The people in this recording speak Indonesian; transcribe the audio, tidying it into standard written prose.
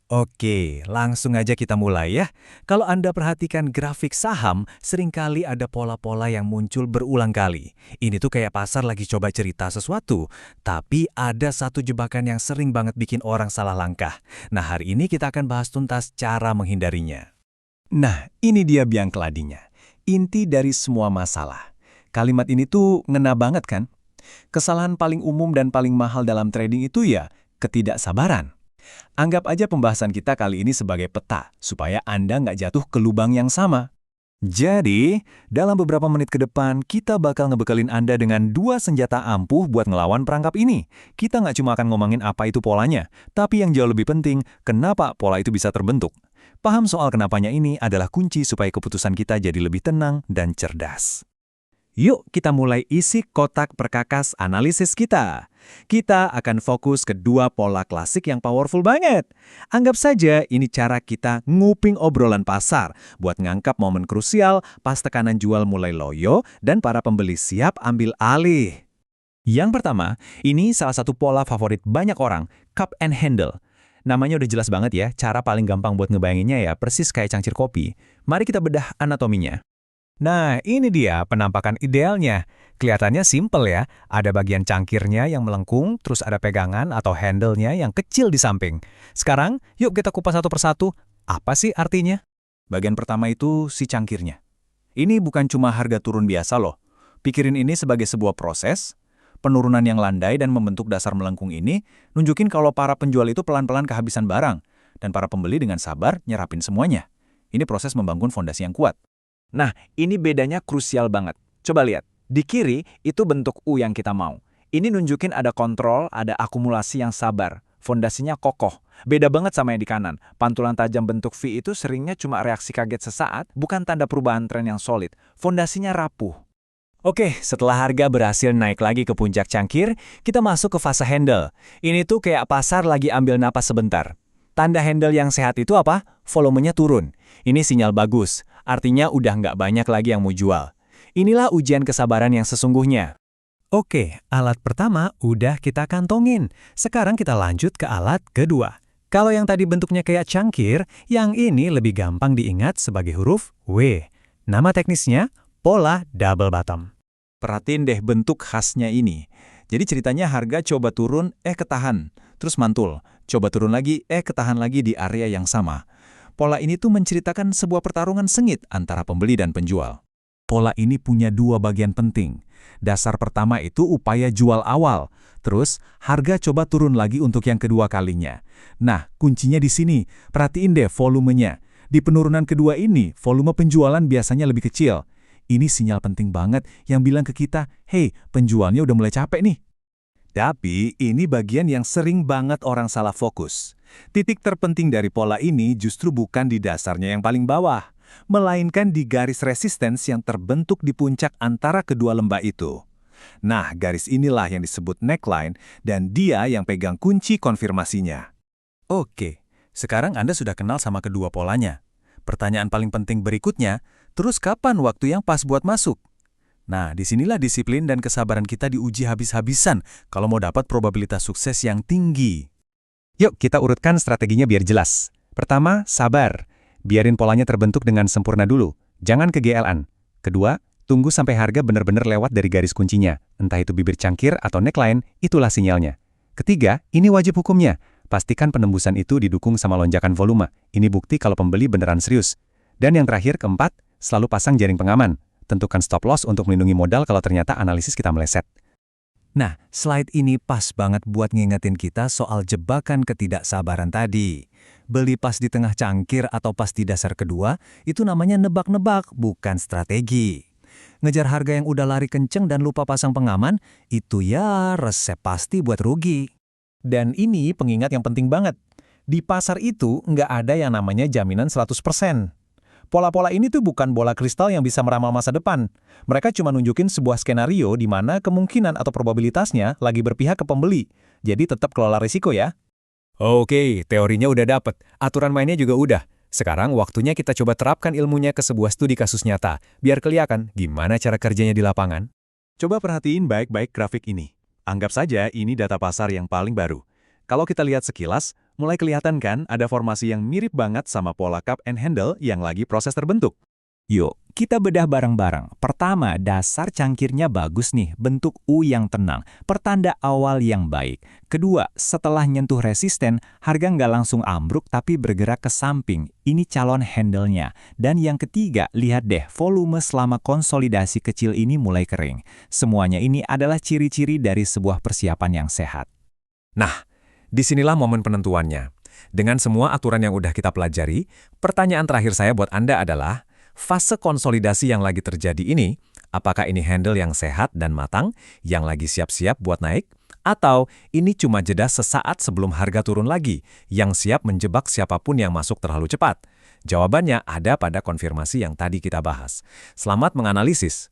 Oke, langsung aja kita mulai ya. Kalau Anda perhatikan grafik saham, seringkali ada pola-pola yang muncul berulang kali. Ini tuh kayak pasar lagi coba cerita sesuatu, tapi ada satu jebakan yang sering banget bikin orang salah langkah. Nah, hari ini kita akan bahas tuntas cara menghindarinya. Nah, ini dia biang keladinya. Inti dari semua masalah. Kalimat ini tuh ngena banget kan? Kesalahan paling umum dan paling mahal dalam trading itu ya ketidaksabaran. Anggap aja pembahasan kita kali ini sebagai peta, supaya Anda nggak jatuh ke lubang yang sama. Jadi, dalam beberapa menit ke depan, kita bakal ngebekalin Anda dengan dua senjata ampuh buat ngelawan perangkap ini. Kita nggak cuma akan ngomongin apa itu polanya, tapi yang jauh lebih penting, kenapa pola itu bisa terbentuk. Paham soal kenapanya ini adalah kunci supaya keputusan kita jadi lebih tenang dan cerdas. Yuk kita mulai isi kotak perkakas analisis kita. Kita akan fokus ke dua pola klasik yang powerful banget. Anggap saja ini cara kita nguping obrolan pasar buat ngangkap momen krusial pas tekanan jual mulai loyo dan para pembeli siap ambil alih. Yang pertama, ini salah satu pola favorit banyak orang, cup and handle. Namanya udah jelas banget ya, cara paling gampang buat ngebayanginnya ya persis kayak cangkir kopi. Mari kita bedah anatominya. Nah, ini dia penampakan idealnya. Kelihatannya simple ya, ada bagian cangkirnya yang melengkung, terus ada pegangan atau handle-nya yang kecil di samping. Sekarang, yuk kita kupas satu persatu. Apa sih artinya? Bagian pertama itu si cangkirnya. Ini bukan cuma harga turun biasa loh. Pikirin ini sebagai sebuah proses. Penurunan yang landai dan membentuk dasar melengkung ini nunjukin kalau para penjual itu pelan-pelan kehabisan barang, dan para pembeli dengan sabar nyerapin semuanya. Ini proses membangun fondasi yang kuat. Nah, ini bedanya krusial banget. Coba lihat, di kiri itu bentuk U yang kita mau. Ini nunjukin ada kontrol, ada akumulasi yang sabar. Fondasinya kokoh. Beda banget sama yang di kanan. Pantulan tajam bentuk V itu seringnya cuma reaksi kaget sesaat, bukan tanda perubahan tren yang solid. Fondasinya rapuh. Oke, setelah harga berhasil naik lagi ke puncak cangkir, kita masuk ke fase handle. Ini tuh kayak pasar lagi ambil napas sebentar. Tanda handle yang sehat itu apa? Volumenya turun. Ini sinyal bagus, artinya udah nggak banyak lagi yang mau jual. Inilah ujian kesabaran yang sesungguhnya. Oke, alat pertama udah kita kantongin. Sekarang kita lanjut ke alat kedua. Kalau yang tadi bentuknya kayak cangkir, yang ini lebih gampang diingat sebagai huruf W. Nama teknisnya pola double bottom. Perhatiin deh bentuk khasnya ini. Jadi ceritanya harga coba turun, ketahan. Terus mantul, coba turun lagi, ketahan lagi di area yang sama. Pola ini tuh menceritakan sebuah pertarungan sengit antara pembeli dan penjual. Pola ini punya dua bagian penting. Dasar pertama itu upaya jual awal. Terus, harga coba turun lagi untuk yang kedua kalinya. Nah, kuncinya di sini. Perhatiin deh volumenya. Di penurunan kedua ini, volume penjualan biasanya lebih kecil. Ini sinyal penting banget yang bilang ke kita, hey, penjualnya udah mulai capek nih. Tapi ini bagian yang sering banget orang salah fokus. Titik terpenting dari pola ini justru bukan di dasarnya yang paling bawah, melainkan di garis resistance yang terbentuk di puncak antara kedua lembah itu. Nah, garis inilah yang disebut neckline dan dia yang pegang kunci konfirmasinya. Oke, sekarang Anda sudah kenal sama kedua polanya. Pertanyaan paling penting berikutnya, terus kapan waktu yang pas buat masuk? Nah, disinilah disiplin dan kesabaran kita diuji habis-habisan kalau mau dapat probabilitas sukses yang tinggi. Yuk, kita urutkan strateginya biar jelas. Pertama, sabar. Biarin polanya terbentuk dengan sempurna dulu. Jangan kegeelan. Kedua, tunggu sampai harga benar-benar lewat dari garis kuncinya. Entah itu bibir cangkir atau neckline, itulah sinyalnya. Ketiga, ini wajib hukumnya. Pastikan penembusan itu didukung sama lonjakan volume. Ini bukti kalau pembeli beneran serius. Dan yang terakhir, keempat, selalu pasang jaring pengaman. Tentukan stop loss untuk melindungi modal kalau ternyata analisis kita meleset. Nah, slide ini pas banget buat ngingetin kita soal jebakan ketidaksabaran tadi. Beli pas di tengah cangkir atau pas di dasar kedua, itu namanya nebak-nebak, bukan strategi. Ngejar harga yang udah lari kenceng dan lupa pasang pengaman, itu ya resep pasti buat rugi. Dan ini pengingat yang penting banget. Di pasar itu nggak ada yang namanya jaminan 100%. Pola-pola ini tuh bukan bola kristal yang bisa meramal masa depan. Mereka cuma nunjukin sebuah skenario di mana kemungkinan atau probabilitasnya lagi berpihak ke pembeli. Jadi tetap kelola risiko ya. Oke, teorinya udah dapet. Aturan mainnya juga udah. Sekarang waktunya kita coba terapkan ilmunya ke sebuah studi kasus nyata. Biar kelihatan gimana cara kerjanya di lapangan. Coba perhatiin baik-baik grafik ini. Anggap saja ini data pasar yang paling baru. Kalau kita lihat sekilas, Mulai kelihatan kan ada formasi yang mirip banget sama pola cup and handle yang lagi proses terbentuk. Yuk, kita bedah bareng-bareng. Pertama, dasar cangkirnya bagus nih, bentuk U yang tenang, pertanda awal yang baik. Kedua, setelah nyentuh resisten, harga nggak langsung ambruk tapi bergerak ke samping. Ini calon handle-nya. Dan yang ketiga, lihat deh, volume selama konsolidasi kecil ini mulai kering. Semuanya ini adalah ciri-ciri dari sebuah persiapan yang sehat. Nah, disinilah momen penentuannya. Dengan semua aturan yang udah kita pelajari, pertanyaan terakhir saya buat Anda adalah, fase konsolidasi yang lagi terjadi ini, apakah ini handle yang sehat dan matang, yang lagi siap-siap buat naik? Atau ini cuma jeda sesaat sebelum harga turun lagi, yang siap menjebak siapapun yang masuk terlalu cepat? Jawabannya ada pada konfirmasi yang tadi kita bahas. Selamat menganalisis.